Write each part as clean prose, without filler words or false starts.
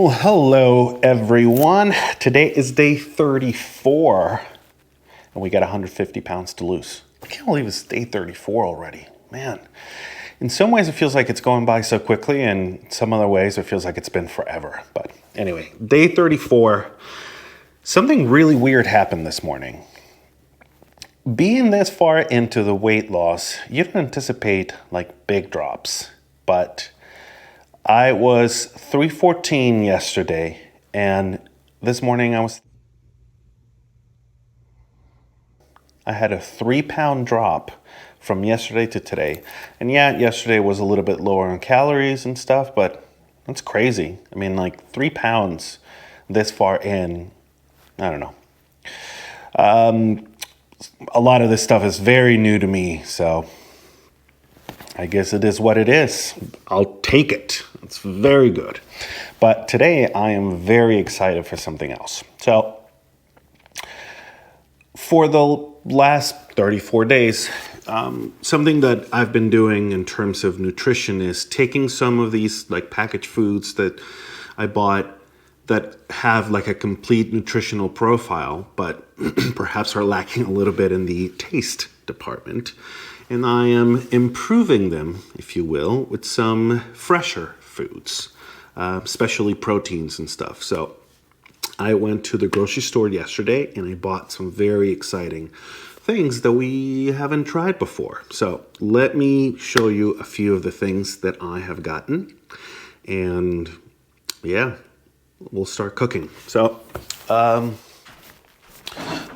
Well, hello everyone. Today is day 34 and we got 150 pounds to lose. I can't believe it's day 34 already. Man, in some ways it feels like it's going by so quickly, and in some other ways it feels like it's been forever. But anyway, day 34, something really weird happened this morning. Being this far into the weight loss, you don't anticipate like big drops, but I was 314 yesterday, and this morning I had a 3-pound drop from yesterday to today. And yeah, yesterday was a little bit lower on calories and stuff, but that's crazy. I mean, like 3 pounds this far in, I don't know. A lot of this stuff is very new to me, so I guess it is what it is. I'll take it. It's very good. But today I am very excited for something else. So for the last 34 days, something that I've been doing in terms of nutrition is taking some of these like packaged foods that I bought that have like a complete nutritional profile, but perhaps are lacking a little bit in the taste department. And I am improving them, if you will, with some fresher foods, especially proteins and stuff. So I went to the grocery store yesterday and I bought some very exciting things that we haven't tried before. So let me show you a few of the things that I have gotten. And yeah, we'll start cooking. So the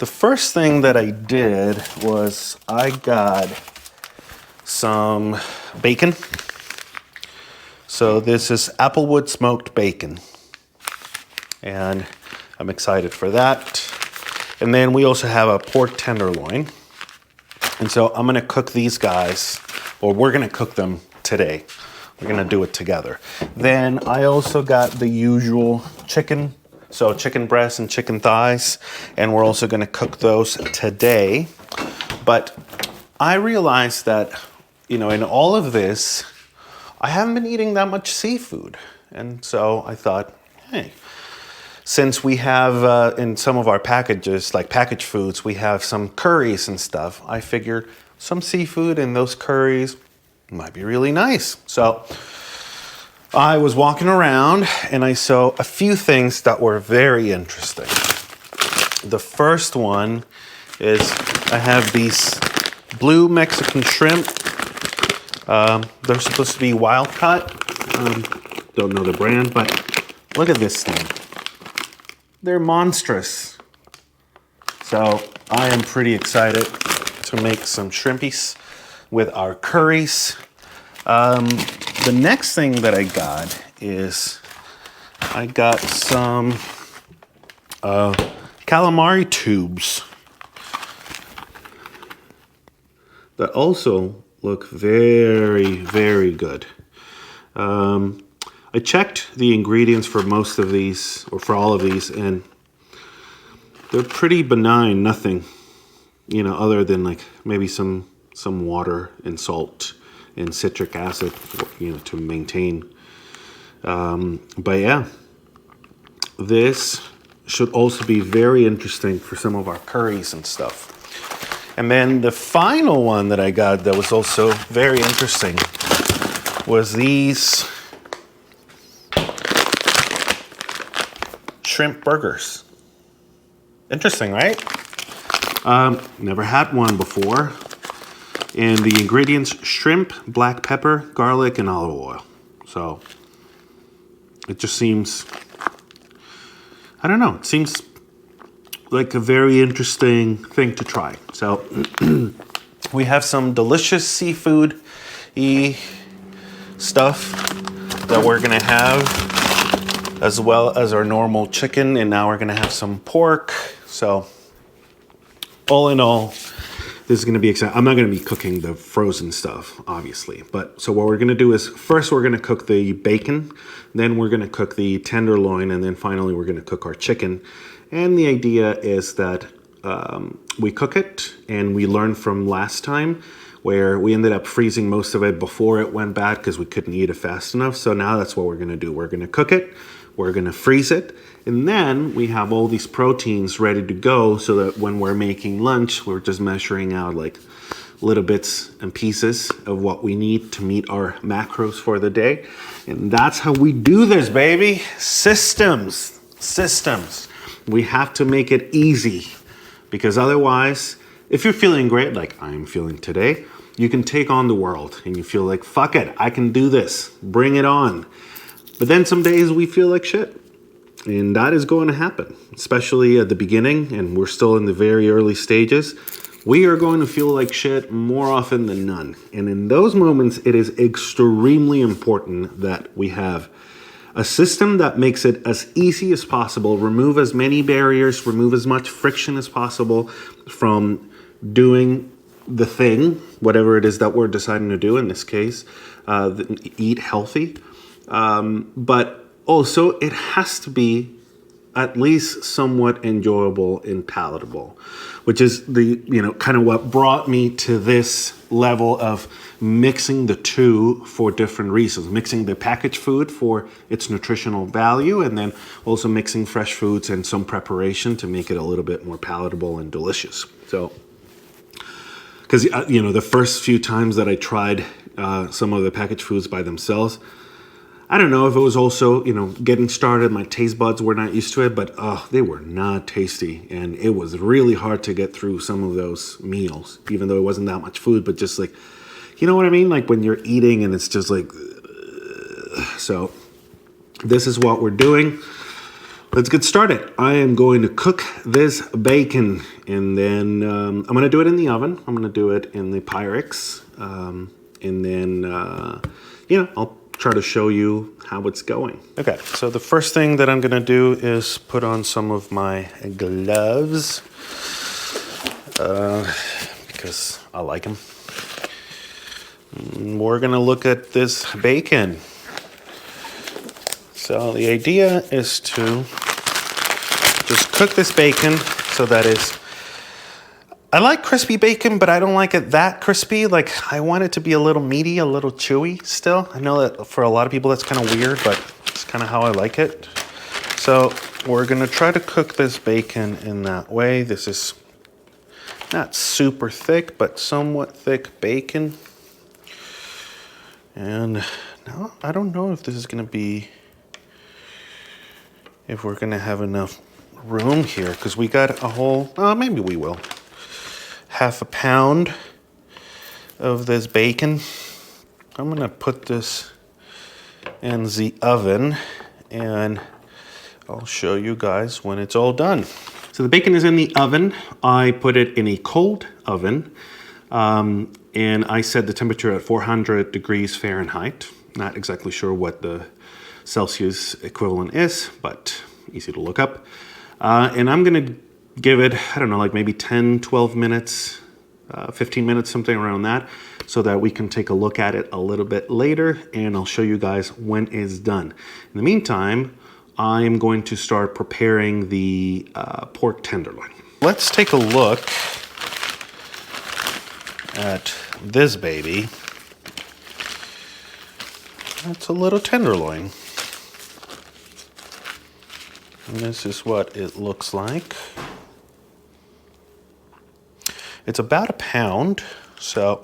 first thing that I did was I got some bacon. So this is Applewood smoked bacon, and I'm excited for that. And then we also have a pork tenderloin, and so I'm gonna cook these guys, or we're gonna cook them today. We're gonna do it together. Then I also got the usual chicken, so chicken breasts and chicken thighs, and we're also gonna cook those today. But I realized that, you know, in all of this, I haven't been eating that much seafood. And so I thought, hey, since we have in some of our packages, like packaged foods, we have some curries and stuff, I figured some seafood in those curries might be really nice. So I was walking around and I saw a few things that were very interesting. The first one is I have these blue Mexican shrimp. They're supposed to be wild caught. Don't know the brand, but look at this thing. They're monstrous. So I am pretty excited to make some shrimpies with our curries. The next thing that I got is I got some calamari tubes that also look very, very good. I checked the ingredients for most of these, or for all of these, and they're pretty benign. Nothing, you know, other than like maybe some water and salt and citric acid, you know, to maintain. But yeah, this should also be very interesting for some of our curries and stuff. And then the final one that I got that was also very interesting was these shrimp burgers. Interesting, right? Never had one before. And the ingredients: shrimp, black pepper, garlic, and olive oil. So it just seems, I don't know, it seems like a very interesting thing to try. So we have some delicious seafood-y stuff that we're gonna have, as well as our normal chicken, and now we're gonna have some pork. So all in all, this is gonna be exciting. I'm not gonna be cooking the frozen stuff, obviously. But so what we're gonna do is, first we're gonna cook the bacon, then we're gonna cook the tenderloin, and then finally we're gonna cook our chicken. And the idea is that we cook it and we learn from last time where we ended up freezing most of it before it went bad because we couldn't eat it fast enough. So now that's what we're gonna do. We're gonna cook it, we're gonna freeze it, and then we have all these proteins ready to go so that when we're making lunch, we're just measuring out like little bits and pieces of what we need to meet our macros for the day. And that's how we do this, baby. Systems. We have to make it easy, because otherwise, if you're feeling great, like I'm feeling today, you can take on the world and you feel like, fuck it, I can do this, bring it on. But then some days we feel like shit. And that is going to happen, especially at the beginning, and we're still in the very early stages. We are going to feel like shit more often than none. And in those moments, it is extremely important that we have a system that makes it as easy as possible, remove as many barriers, remove as much friction as possible from doing the thing, whatever it is that we're deciding to do, in this case, eat healthy. But also, it has to be at least somewhat enjoyable and palatable, which is the, kind of what brought me to this level of mixing the two for different reasons. Mixing the packaged food for its nutritional value, and then also mixing fresh foods and some preparation to make it a little bit more palatable and delicious. So, because, the first few times that I tried some of the packaged foods by themselves, I don't know if it was also, getting started, my taste buds were not used to it, but they were not tasty. And it was really hard to get through some of those meals, even though it wasn't that much food, but just like, you know what I mean? Like when you're eating and it's just like, so this is what we're doing. Let's get started. I am going to cook this bacon, and then I'm going to do it in the oven. I'm going to do it in the Pyrex. And then, I'll try to show you how it's going. Okay, so the first thing that I'm gonna do is put on some of my gloves because I like them. We're gonna look at this bacon. So the idea is to just cook this bacon so that it's, I like crispy bacon, but I don't like it that crispy. Like, I want it to be a little meaty, a little chewy still. I know that for a lot of people that's kind of weird, but it's kind of how I like it. So we're gonna try to cook this bacon in that way. This is not super thick, but somewhat thick bacon. And now I don't know if this is gonna be, if we're gonna have enough room here, because we got a whole, maybe we will. Half a pound of this bacon. I'm gonna put this in the oven and I'll show you guys when it's all done. So the bacon is in the oven. I put it in a cold oven and I set the temperature at 400 degrees Fahrenheit. Not exactly sure what the Celsius equivalent is, but easy to look up. And I'm gonna give it, I don't know, like maybe 10, 12 minutes, 15 minutes, something around that, so that we can take a look at it a little bit later, and I'll show you guys when it's done. In the meantime, I'm going to start preparing the pork tenderloin. Let's take a look at this baby. That's a little tenderloin. And this is what it looks like. It's about a pound. So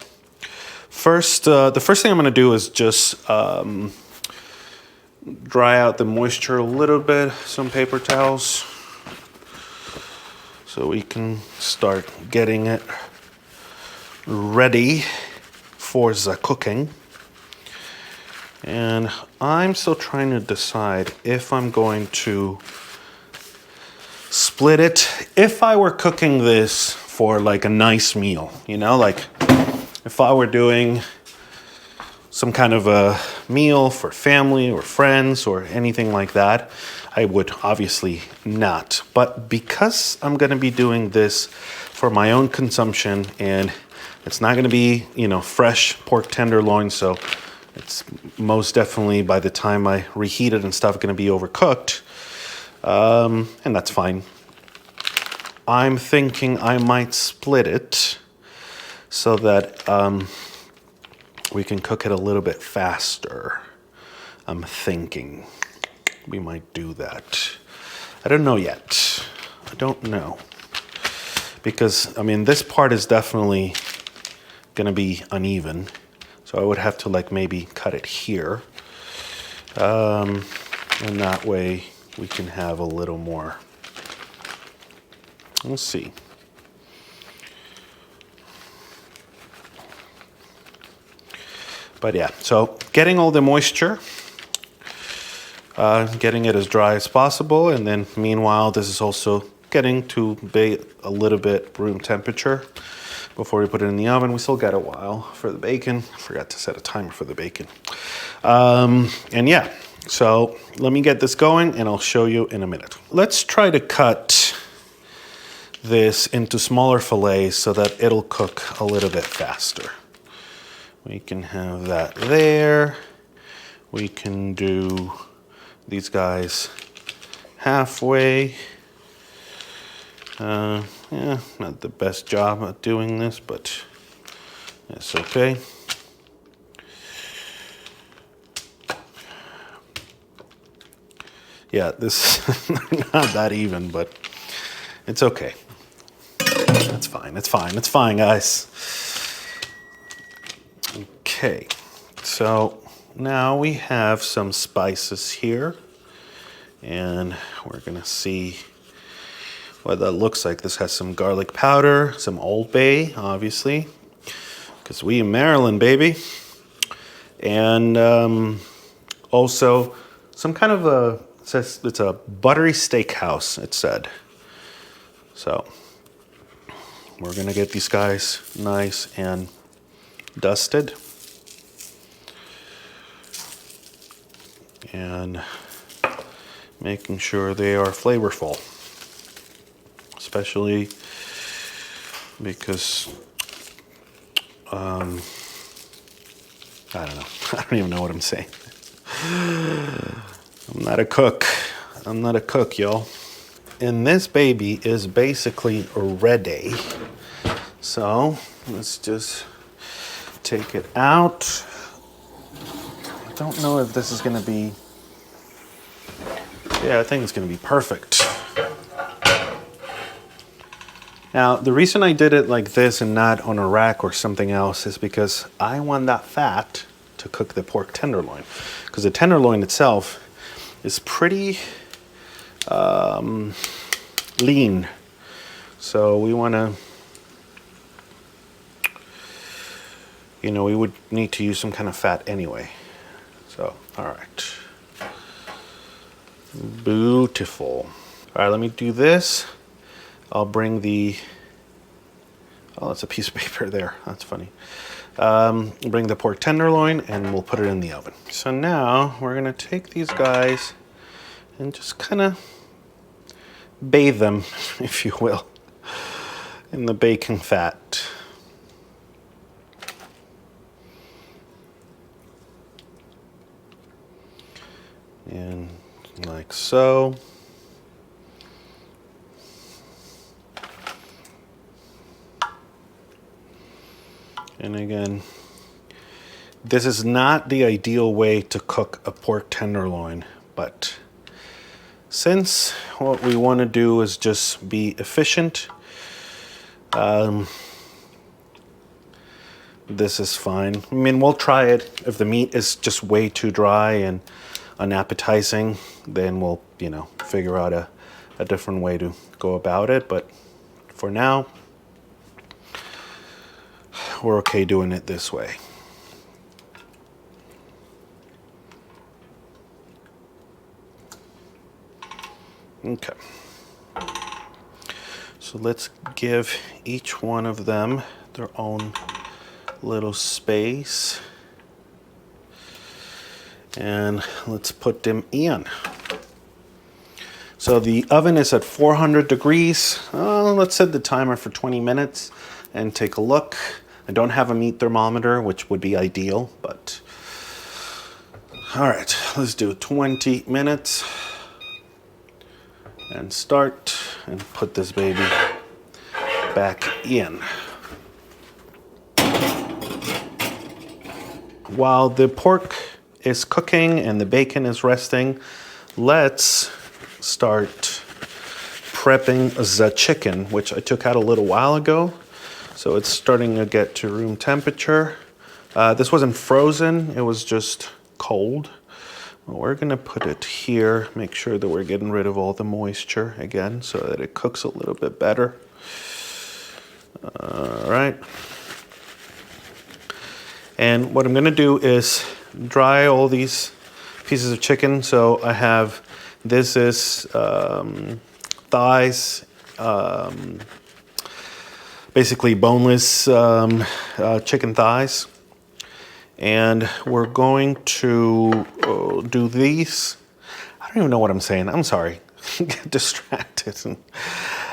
first, the first thing I'm gonna do is just dry out the moisture a little bit, some paper towels, so we can start getting it ready for the cooking. And I'm still trying to decide if I'm going to split it. If I were cooking this for like a nice meal, like if I were doing some kind of a meal for family or friends or anything like that, I would obviously not. But because I'm gonna be doing this for my own consumption, and it's not gonna be, fresh pork tenderloin, so it's most definitely, by the time I reheat it and stuff, gonna be overcooked, and that's fine. I'm thinking I might split it so that we can cook it a little bit faster. I'm thinking we might do that. I don't know yet. I don't know. Because, I mean, this part is definitely gonna be uneven. So I would have to like maybe cut it here. And that way we can have a little more. Let's see. But yeah, so getting all the moisture, getting it as dry as possible, and then meanwhile, this is also getting to be a little bit room temperature before we put it in the oven. We still got a while for the bacon. I forgot to set a timer for the bacon. And yeah, so let me get this going and I'll show you in a minute. Let's try to cut this into smaller fillets so that it'll cook a little bit faster. We can have that there. We can do these guys halfway. Yeah, not the best job at doing this, but it's okay. Yeah, this is not that even, but it's okay. It's fine, it's fine, it's fine, guys. Okay, so now we have some spices here, and we're gonna see what that looks like. This has some garlic powder, some Old Bay, obviously, because we in Maryland, baby. And also some kind of a, it says it's a buttery steakhouse, it said. So we're gonna get these guys nice and dusted. And making sure they are flavorful. Especially because, I don't know. I don't even know what I'm saying. I'm not a cook. I'm not a cook, y'all. And this baby is basically ready. So let's just take it out. I don't know if this is gonna be, yeah, I think it's gonna be perfect. Now, the reason I did it like this and not on a rack or something else is because I want that fat to cook the pork tenderloin. Because the tenderloin itself is pretty lean. So we want to, you know, we would need to use some kind of fat anyway. So, all right. Beautiful. All right, let me do this. I'll bring the, oh, that's a piece of paper there. That's funny. Bring the pork tenderloin and we'll put it in the oven. So now we're gonna take these guys and just kind of bathe them, if you will, in the bacon fat. And like so. And again, this is not the ideal way to cook a pork tenderloin, but since what we want to do is just be efficient, this is fine. I mean, we'll try it. If the meat is just way too dry and unappetizing, then we'll, you know, figure out a different way to go about it. But for now, we're okay doing it this way. Okay. So let's give each one of them their own little space. And let's put them in. So the oven is at 400 degrees. Let's set the timer for 20 minutes and take a look. I don't have a meat thermometer, which would be ideal, but all right, let's do 20 minutes and start and put this baby back in. while the pork is cooking and the bacon is resting, let's start prepping the chicken, which I took out a little while ago. So it's starting to get to room temperature. This wasn't frozen, it was just cold. We're gonna put it here, make sure that we're getting rid of all the moisture again so that it cooks a little bit better. All right. And what I'm gonna do is dry all these pieces of chicken. So I have, this is thighs, basically boneless chicken thighs. And we're going to do these. I don't even know what I'm saying. I'm sorry. Get distracted.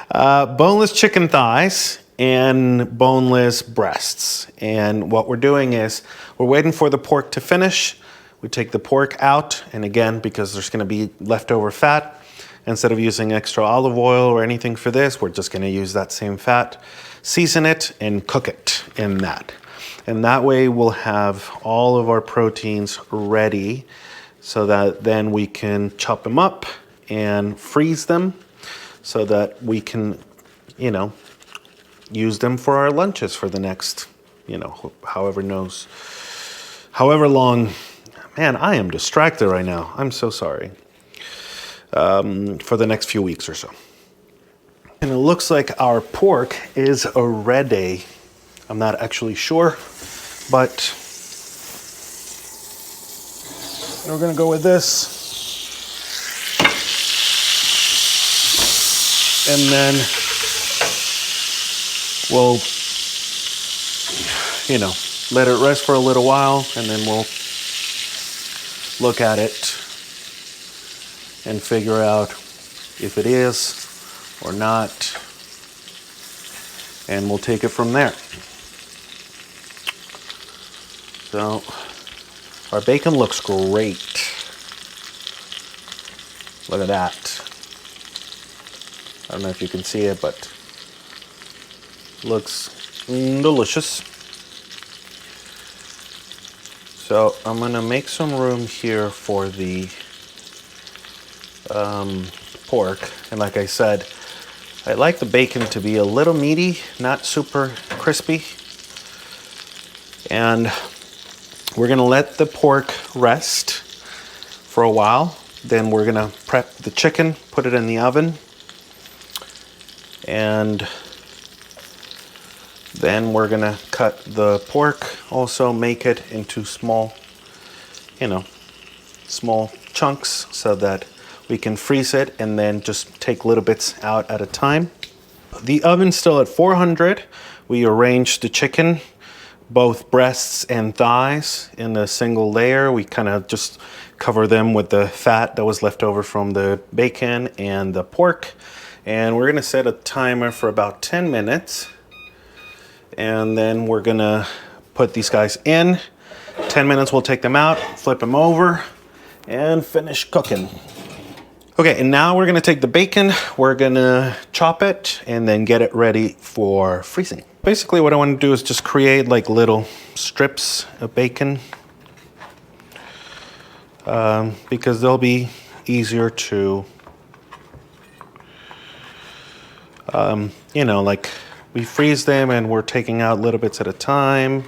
Boneless chicken thighs and boneless breasts. And what we're doing is we're waiting for the pork to finish. We take the pork out, and again, because there's going to be leftover fat, instead of using extra olive oil or anything for this, we're just going to use that same fat, season it, and cook it in that. And that way we'll have all of our proteins ready so that then we can chop them up and freeze them so that we can, you know, use them for our lunches for the next, you know, however long. Man, I am distracted right now. I'm so sorry. For the next few weeks or so. And it looks like our pork is ready. I'm not actually sure, but we're gonna go with this. And then we'll, you know, let it rest for a little while, and then we'll look at it and figure out if it is or not, and we'll take it from there. So our bacon looks great. Look at that. I don't know if you can see it, but looks delicious. So I'm gonna make some room here for the pork. And like I said, I like the bacon to be a little meaty, not super crispy. And we're gonna let the pork rest for a while. Then we're gonna prep the chicken, put it in the oven. And then we're gonna cut the pork, also make it into small, you know, small chunks so that we can freeze it and then just take little bits out at a time. The oven's still at 400. We arranged the chicken, both breasts and thighs, in a single layer. We kind of just cover them with the fat that was left over from the bacon and the pork. And we're gonna set a timer for about 10 minutes. And then we're gonna put these guys in. 10 minutes, we'll take them out, flip them over, and finish cooking. Okay, and now we're gonna take the bacon, we're gonna chop it, and then get it ready for freezing. Basically what I wanna do is just create like little strips of bacon because they'll be easier to, you know, like we freeze them and we're taking out little bits at a time.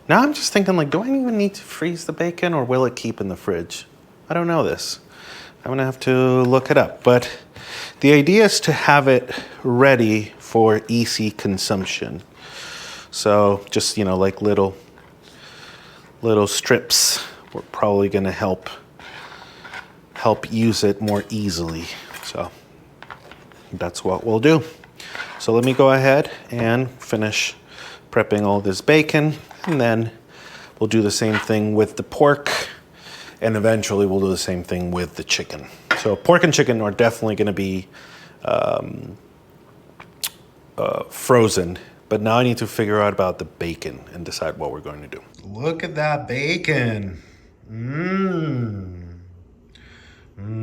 Now I'm just thinking, like, do I even need to freeze the bacon or will it keep in the fridge? I don't know this. I'm gonna have to look it up, but the idea is to have it ready for easy consumption. So just, you know, like little strips, we're probably gonna help use it more easily. So that's what we'll do. So let me go ahead and finish prepping all this bacon, and then we'll do the same thing with the pork, and eventually we'll do the same thing with the chicken. So pork and chicken are definitely gonna be frozen, but now I need to figure out about the bacon and decide what we're going to do. Look at that bacon.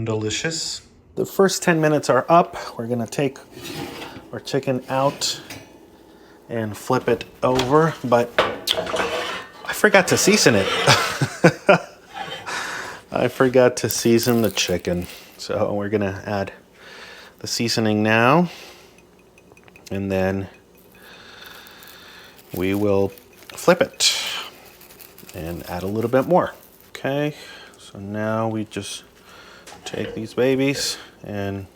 Delicious. The first 10 minutes are up. We're gonna take our chicken out and flip it over, but I forgot to season it. I forgot to season the chicken. So we're gonna add the seasoning now, and then we will flip it and add a little bit more. Okay, so now we just take these babies and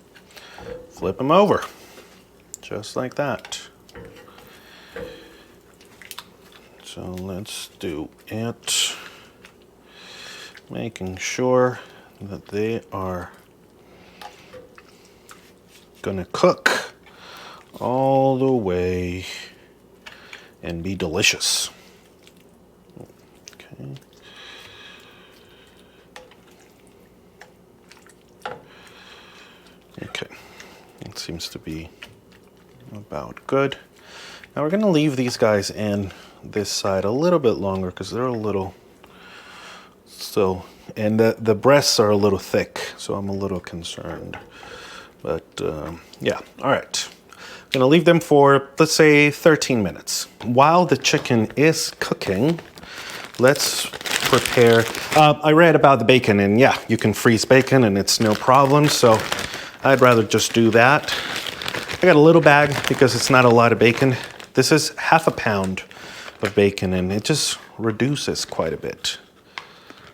flip them over, just like that. So let's do it, making sure that they are gonna cook all the way and be delicious. Okay. Okay, it seems to be about good. Now we're gonna leave these guys in this side a little bit longer because they're a little still, and the breasts are a little thick, so I'm a little concerned. But yeah, all right. I'm gonna leave them for, let's say, 13 minutes. While the chicken is cooking, let's prepare. I read about the bacon, and yeah, you can freeze bacon and it's no problem, so I'd rather just do that. I got a little bag because it's not a lot of bacon. This is half a pound of bacon, and it just reduces quite a bit.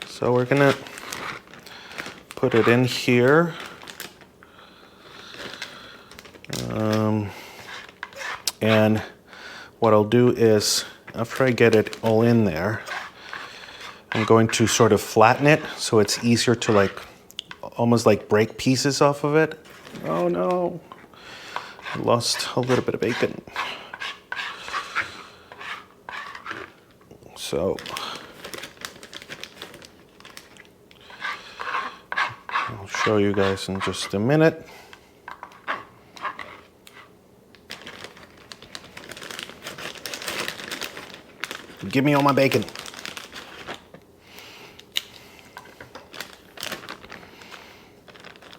So we're gonna put it in here. And what I'll do is, after I get it all in there, I'm going to sort of flatten it so it's easier to like, almost like break pieces off of it. Oh no, I lost a little bit of bacon. So I'll show you guys in just a minute. Give me all my bacon.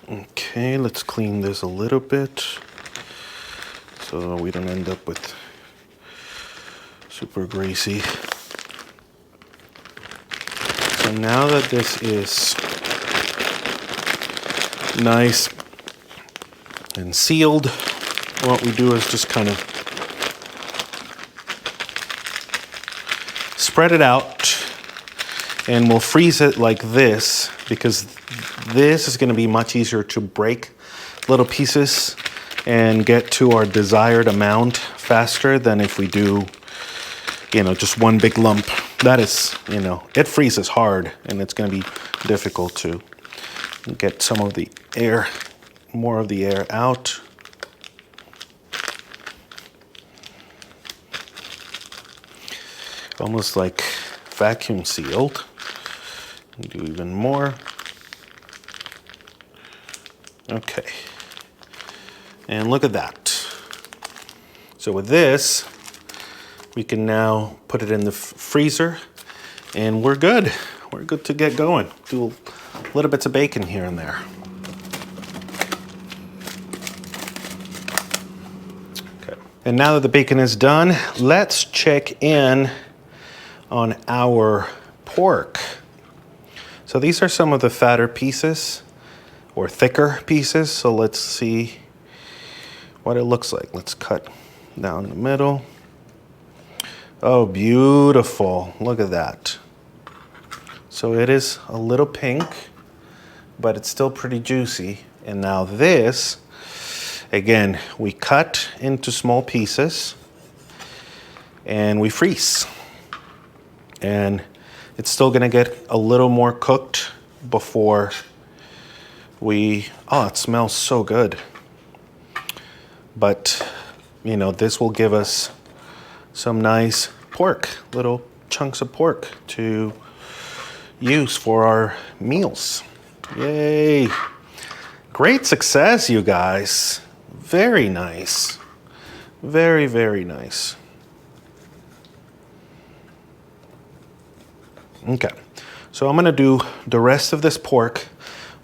Okay, let's clean this a little bit so we don't end up with super greasy. So now that this is nice and sealed, what we do is just kind of spread it out, and we'll freeze it like this because this is going to be much easier to break little pieces and get to our desired amount faster than if we do, you know, just one big lump. That is, you know, it freezes hard, and it's going to be difficult to get some of the air, more of the air out. Almost like vacuum sealed. Do even more. Okay. And look at that. So with this, we can now put it in the freezer, and we're good. We're good to get going. Do little bits of bacon here and there. Okay. And now that the bacon is done, let's check in on our pork. So these are some of the fatter pieces or thicker pieces. So let's see what it looks like. Let's cut down the middle. Oh, beautiful. Look at that. So it is a little pink, but it's still pretty juicy. And now this, again, we cut into small pieces and we freeze. And it's still gonna get a little more cooked before we, oh, it smells so good. But, you know, this will give us some nice pork, little chunks of pork to use for our meals. Yay. Great success, you guys. Very nice. Very, very nice. Okay, so I'm gonna do the rest of this pork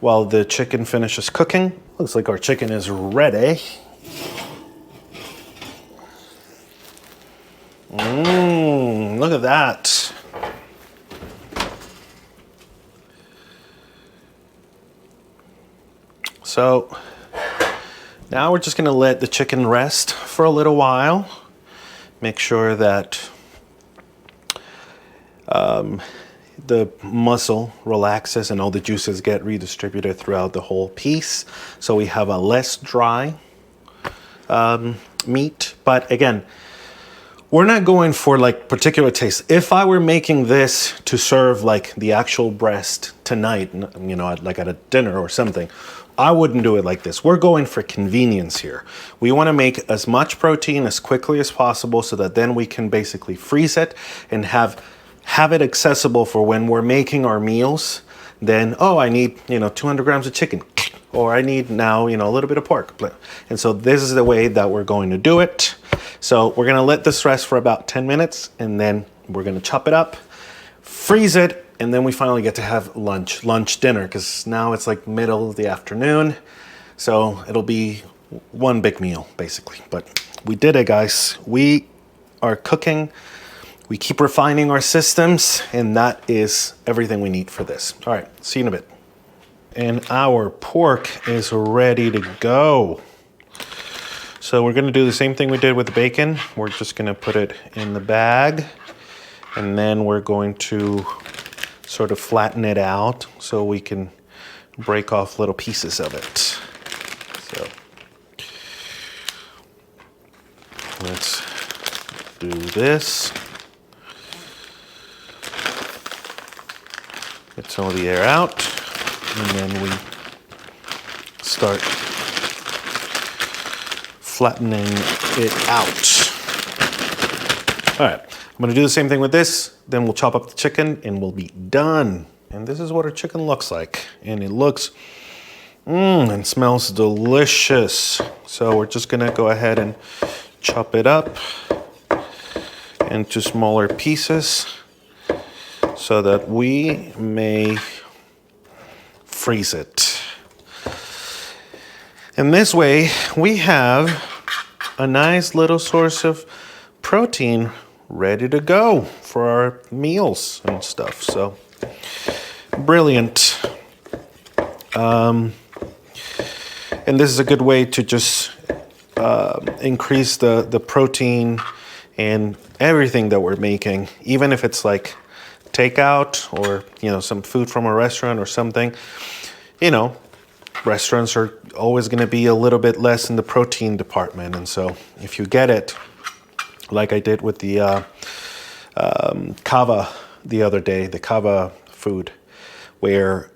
while the chicken finishes cooking. Looks like our chicken is ready. Look at that. So now we're just gonna let the chicken rest for a little while. Make sure that the muscle relaxes and all the juices get redistributed throughout the whole piece. So we have a less dry meat. But again, we're not going for like particular taste. If I were making this to serve like the actual breast tonight, you know, like at a dinner or something, I wouldn't do it like this. We're going for convenience here. We want to make as much protein as quickly as possible so that then we can basically freeze it and have it accessible for when we're making our meals. Then, oh, I need, you know, 200 grams of chicken, or I need now, you know, a little bit of pork. And so this is the way that we're going to do it. So we're going to let this rest for about 10 minutes, and then we're going to chop it up, freeze it, and then we finally get to have lunch, dinner, because now it's like middle of the afternoon. So it'll be one big meal, basically. But we did it, guys. We are cooking. We keep refining our systems, and that is everything we need for this. All right, see you in a bit. And our pork is ready to go. So we're gonna do the same thing we did with the bacon. We're just gonna put it in the bag, and then we're going to sort of flatten it out so we can break off little pieces of it. So let's do this. Get some of the air out, and then we start flattening it out. All right, I'm gonna do the same thing with this, then we'll chop up the chicken and we'll be done. And this is what our chicken looks like. And it looks, and smells delicious. So we're just gonna go ahead and chop it up into smaller pieces so that we may freeze it. And this way we have a nice little source of protein ready to go for our meals and stuff. So brilliant. And this is a good way to just increase the protein and everything that we're making, even if it's like takeout or, you know, some food from a restaurant or something. You know, restaurants are always going to be a little bit less in the protein department. And so if you get it, like I did with the kava the other day, the kava food, where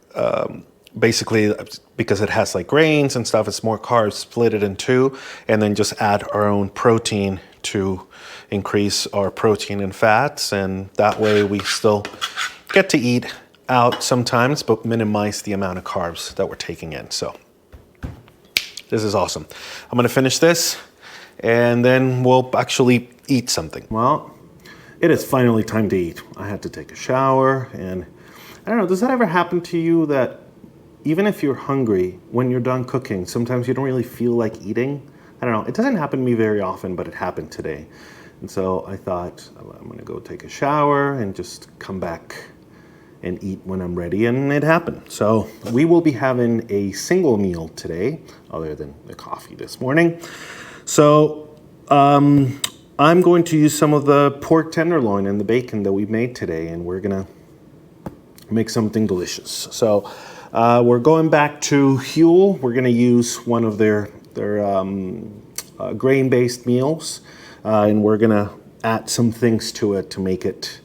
basically because it has like grains and stuff, it's more carbs, split it in two, and then just add our own protein to increase our protein and fats. And that way we still get to eat out sometimes, but minimize the amount of carbs that we're taking in. So this is awesome. I'm gonna finish this and then we'll actually eat something. Well, it is finally time to eat. I had to take a shower, and I don't know, does that ever happen to you that even if you're hungry, when you're done cooking, sometimes you don't really feel like eating? I don't know, it doesn't happen to me very often, but it happened today. And so I thought, I'm gonna go take a shower and just come back and eat when I'm ready, and it happened. So we will be having a single meal today, other than the coffee this morning. So I'm going to use some of the pork tenderloin and the bacon that we made today, and we're gonna make something delicious. So we're going back to Huel. We're gonna use one of their grain-based meals, and we're gonna add some things to it to make it,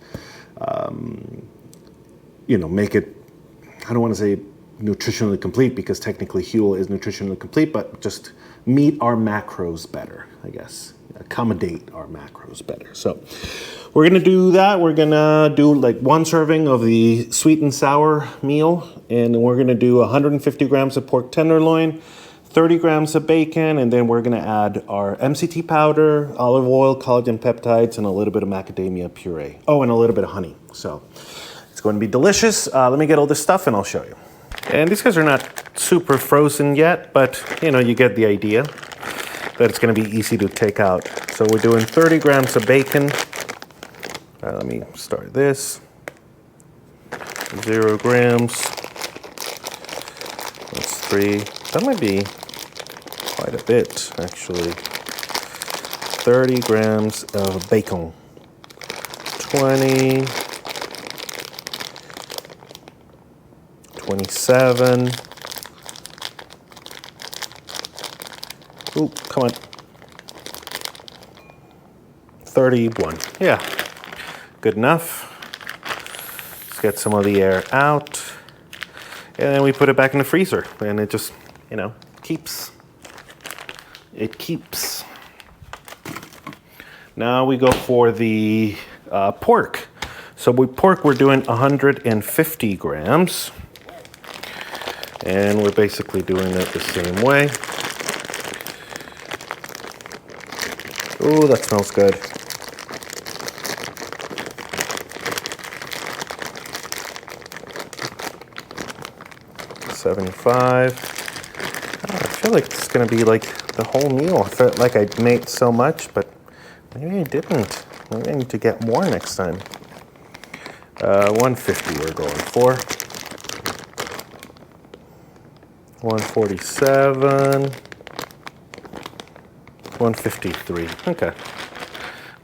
you know, make it, I don't want to say nutritionally complete, because technically Huel is nutritionally complete, but just meet our macros better, I guess. Accommodate our macros better. So we're gonna do that. We're gonna do like 1 serving of the sweet and sour meal, and we're gonna do 150 grams of pork tenderloin, 30 grams of bacon, and then we're gonna add our MCT powder, olive oil, collagen peptides, and a little bit of macadamia puree. Oh, and a little bit of honey. So it's going to be delicious. Let me get all this stuff and I'll show you. And these guys are not super frozen yet, but you know, you get the idea that it's going to be easy to take out. So we're doing 30 grams of bacon. Let me start this. 0 grams. That's 3. That might be quite a bit, actually. 30 grams of bacon. 20, 27. Ooh, come on. 31. Yeah, good enough. Let's get some of the air out. And then we put it back in the freezer. And it just, you know, keeps. It keeps. Now we go for the pork. So with pork, we're doing 150 grams. And we're basically doing it the same way. Ooh, that smells good. $75. I feel like it's gonna be like the whole meal. I felt like I made so much, but maybe I didn't. Maybe I need to get more next time. 150 we're going for. 147. 153. Okay.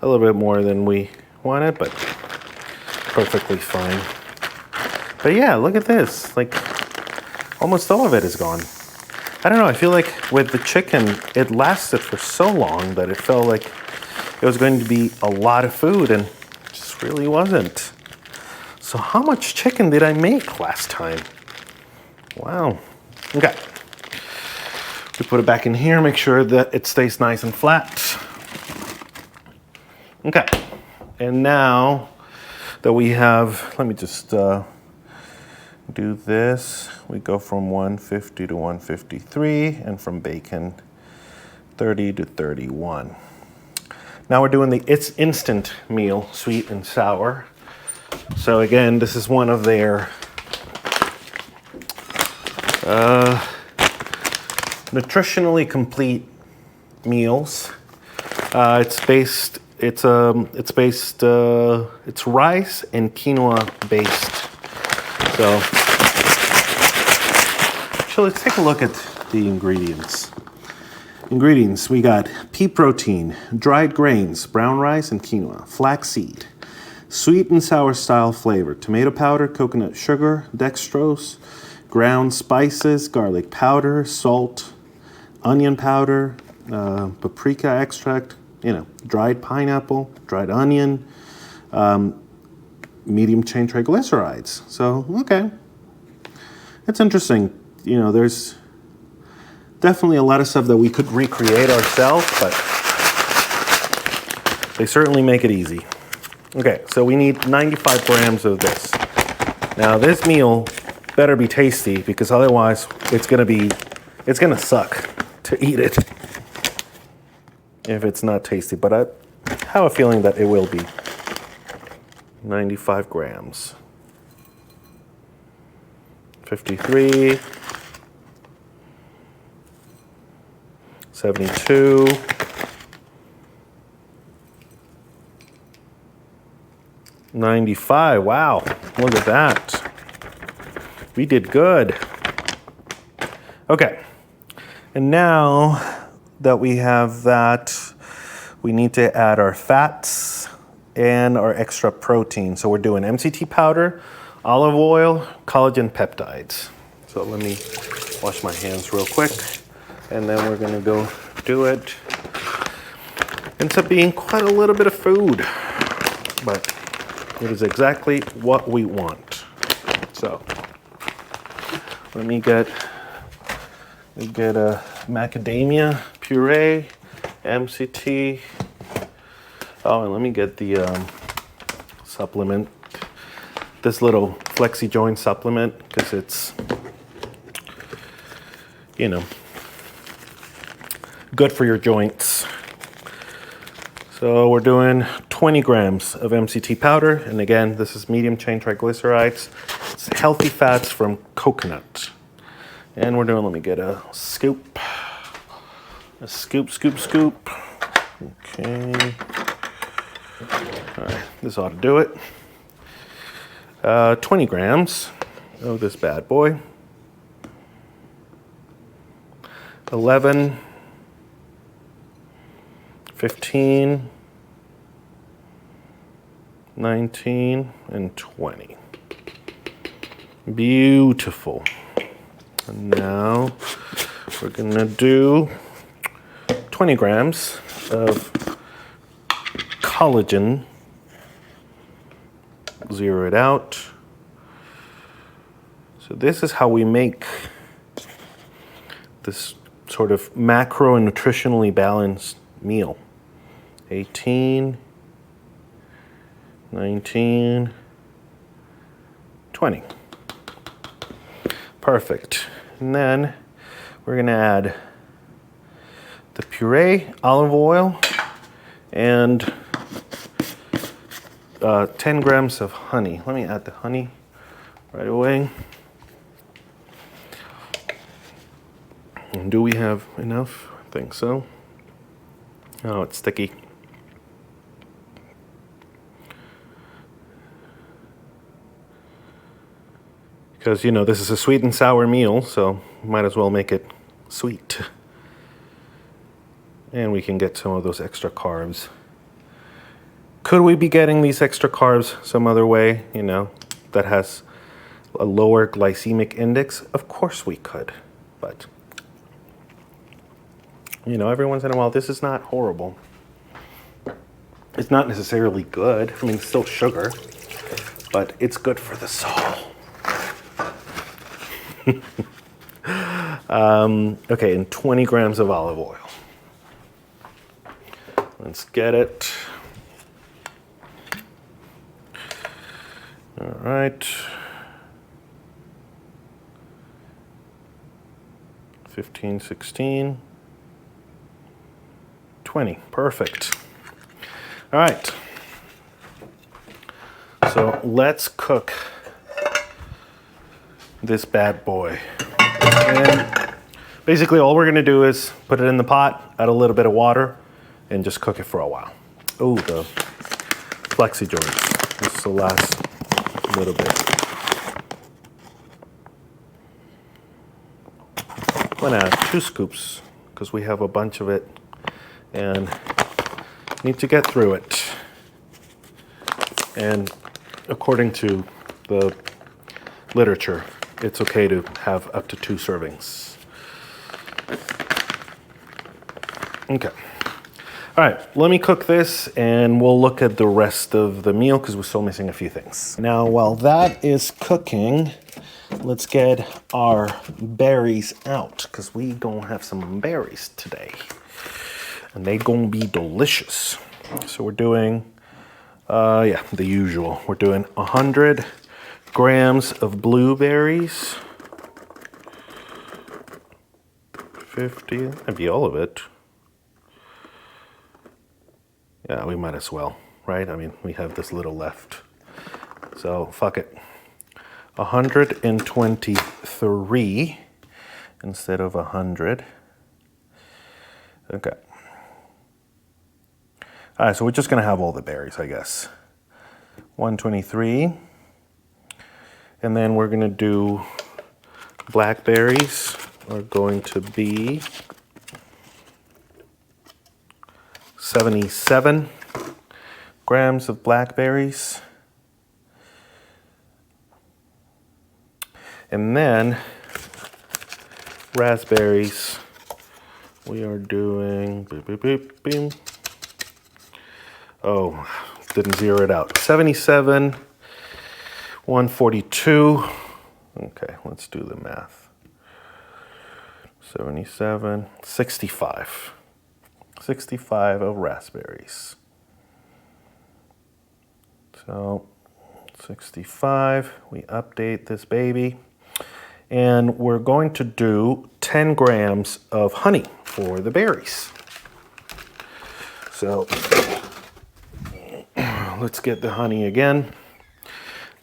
A little bit more than we wanted, but perfectly fine. But yeah, look at this. Like, almost all of it is gone. I don't know, I feel like with the chicken, it lasted for so long that it felt like it was going to be a lot of food, and it just really wasn't. So how much chicken did I make last time? Wow. Okay. We put it back in here, make sure that it stays nice and flat. Okay. And now that we have, let me just do this. We go from 150 to 153, and from bacon, 30 to 31. Now we're doing it's instant meal, sweet and sour. So again, this is one of their nutritionally complete meals. It's rice and quinoa based. So let's take a look at the ingredients. Ingredients, we got pea protein, dried grains, brown rice and quinoa, flaxseed, sweet and sour style flavor, tomato powder, coconut sugar, dextrose, ground spices, garlic powder, salt, onion powder, paprika extract, dried pineapple, dried onion, medium chain triglycerides. So, okay. It's interesting. There's definitely a lot of stuff that we could recreate ourselves, but they certainly make it easy. Okay, so we need 95 grams of this. Now, this meal better be tasty, because otherwise it's gonna suck to eat it if it's not tasty, but I have a feeling that it will be. 95 grams. 53. 72. 95. Wow, look at that. We did good. Okay, and now that we have that, we need to add our fats and our extra protein. So we're doing MCT powder, olive oil, collagen peptides. So let me wash my hands real quick, and then we're gonna go do it. Ends up being quite a little bit of food, but it is exactly what we want. So let me get a macadamia puree, MCT. Oh, and let me get the supplement, this little flexi joint supplement, because it's, good for your joints. So we're doing 20 grams of MCT powder, and again, this is medium chain triglycerides. It's healthy fats from coconut. And we're doing, let me get a scoop. A scoop. Okay. All right, this ought to do it. 20 grams of this bad boy. 11, 15, 19, and 20. Beautiful. And now we're gonna do 20 grams of collagen. Zero it out. So this is how we make this sort of macro and nutritionally balanced meal. 18, 19, 20. Perfect. And then we're gonna add the puree, olive oil, and 10 grams of honey. Let me add the honey right away. And do we have enough? I think so. Oh, it's sticky. Because, you know, this is a sweet and sour meal, so might as well make it sweet. And we can get some of those extra carbs. Could we be getting these extra carbs some other way, you know, that has a lower glycemic index? Of course we could, but, you know, every once in a while, this is not horrible. It's not necessarily good. I mean, it's still sugar, but it's good for the soul. Okay, and 20 grams of olive oil. Let's get it. All right. 15, 16, 20. Perfect. All right. So let's cook this bad boy. And basically all we're gonna do is put it in the pot, add a little bit of water, and just cook it for a while. Oh, the flexi joints. This will last a little bit. I'm gonna add 2 scoops because we have a bunch of it and need to get through it. And according to the literature, it's okay to have up to 2 servings. Okay. All right, let me cook this and we'll look at the rest of the meal because we're still missing a few things. Now, while that is cooking, let's get our berries out because we gonna have some berries today. And they gonna be delicious. So we're doing, the usual. We're doing 100 grams of blueberries. 50, that'd be all of it. Yeah, we might as well, right? I mean, we have this little left. So, fuck it. 123 instead of 100. Okay. All right, so we're just gonna have all the berries, I guess. 123. And then we're gonna do blackberries are going to be 77 grams of blackberries. And then raspberries, we are doing, boop, boop, boop, boom. Oh, didn't zero it out. 77, 142. Okay, let's do the math. 77, 65. 65 of raspberries. So 65, we update this baby. And we're going to do 10 grams of honey for the berries. So let's get the honey again.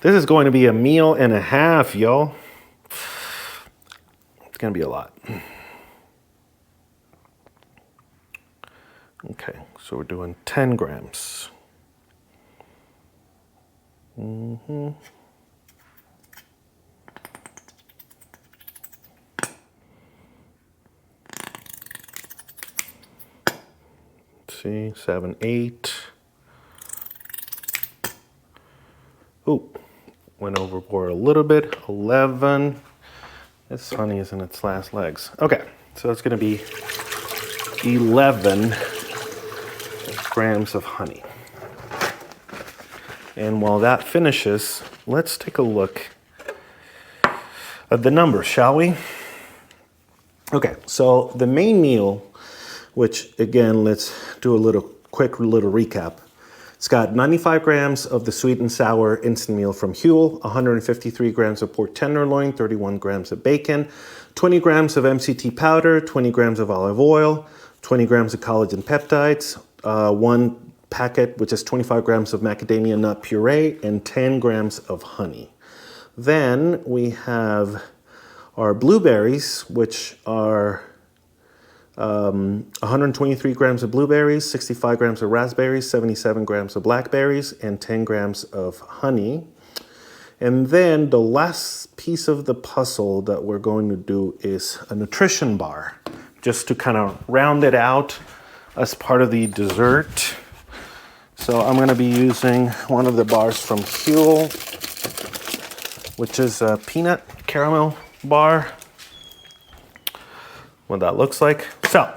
This is going to be a meal and a half, y'all. It's gonna be a lot. Okay, so we're doing 10 grams. see, 7, 8. Ooh, went overboard a little bit. 11. This honey is in its last legs. Okay, so it's going to be 11 grams of honey. And while that finishes, let's take a look at the numbers, shall we? Okay, so the main meal, which again, let's do a quick little recap. It's got 95 grams of the sweet and sour instant meal from Huel, 153 grams of pork tenderloin, 31 grams of bacon, 20 grams of MCT powder, 20 grams of olive oil, 20 grams of collagen peptides, one packet, which is 25 grams of macadamia nut puree, and 10 grams of honey. Then we have our blueberries, which are 123 grams of blueberries, 65 grams of raspberries, 77 grams of blackberries, and 10 grams of honey. And then the last piece of the puzzle that we're going to do is a nutrition bar, just to kind of round it out as part of the dessert. So I'm going to be using one of the bars from Huel, which is a peanut caramel bar. What that looks like. So,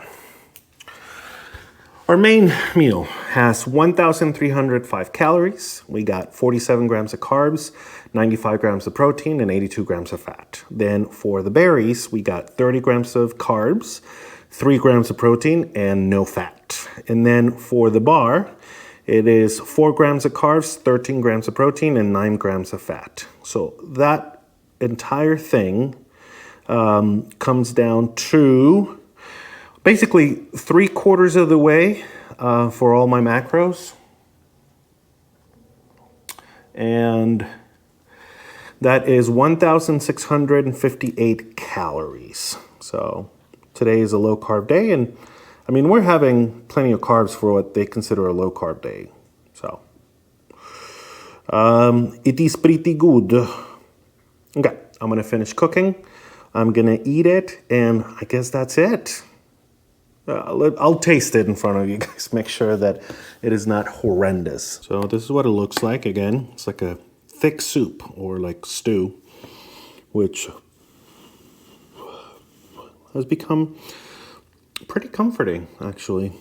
our main meal has 1,305 calories. We got 47 grams of carbs, 95 grams of protein, and 82 grams of fat. Then for the berries, we got 30 grams of carbs, 3 grams of protein, and no fat. And then for the bar, it is 4 grams of carbs, 13 grams of protein, and 9 grams of fat. So that entire thing comes down to basically 3/4 of the way for all my macros. And that is 1,658 calories. So today is a low carb day, and I mean, we're having plenty of carbs for what they consider a low carb day. So it is pretty good. Okay, I'm gonna finish cooking. I'm gonna eat it, and I guess that's it. I'll taste it in front of you guys, make sure that it is not horrendous. So this is what it looks like. Again, it's like a thick soup or like stew, which has become pretty comforting, actually.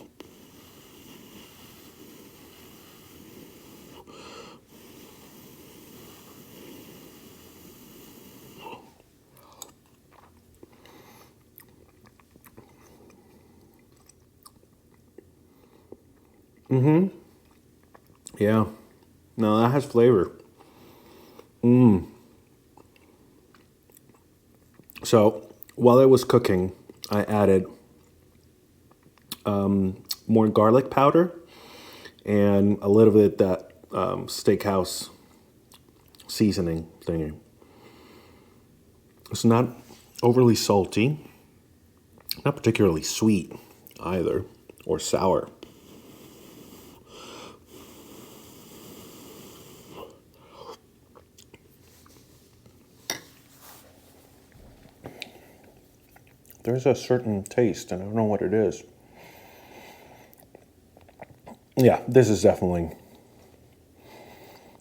Yeah. No, that has flavor. So while it was cooking, I added more garlic powder and a little bit of that steakhouse seasoning thingy. It's not overly salty, not particularly sweet either, or sour. There's a certain taste, and I don't know what it is. Yeah, this is definitely,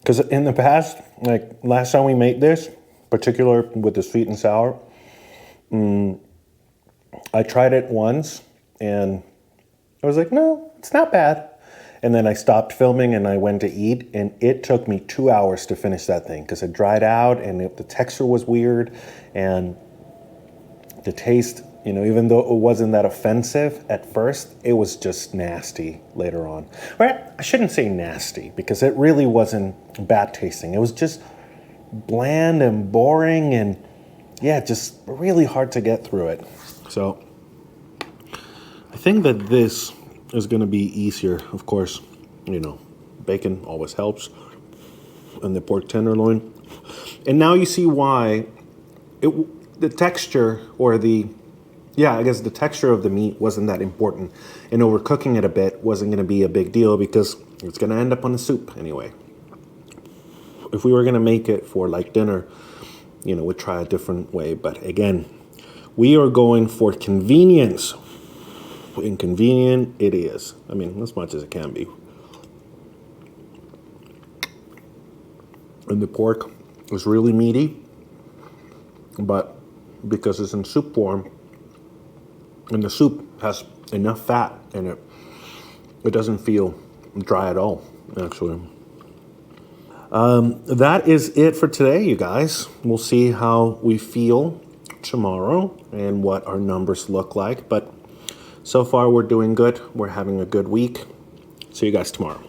because in the past, like last time we made this, particular with the sweet and sour, I tried it once, and I was like, no, it's not bad. And then I stopped filming, and I went to eat, and it took me 2 hours to finish that thing, because it dried out, and the texture was weird, and the taste, you know, even though it wasn't that offensive at first, it was just nasty later on. Right? I shouldn't say nasty, because it really wasn't bad tasting. It was just bland and boring, and yeah, just really hard to get through it. So I think that this is going to be easier. Of course, you know, bacon always helps, and the pork tenderloin. And now you see why the texture, or the texture of the meat wasn't that important, and overcooking it a bit wasn't going to be a big deal, because it's going to end up on the soup anyway. If we were going to make it for like dinner, you know, we'd try a different way. But again, we are going for convenience. inconvenient. It is. I mean, as much as it can be. And the pork is really meaty, but because it's in soup form, and the soup has enough fat in it, it doesn't feel dry at all, actually. That is it for today, you guys. We'll see how we feel tomorrow and what our numbers look like. But so far, we're doing good. We're having a good week. See you guys tomorrow.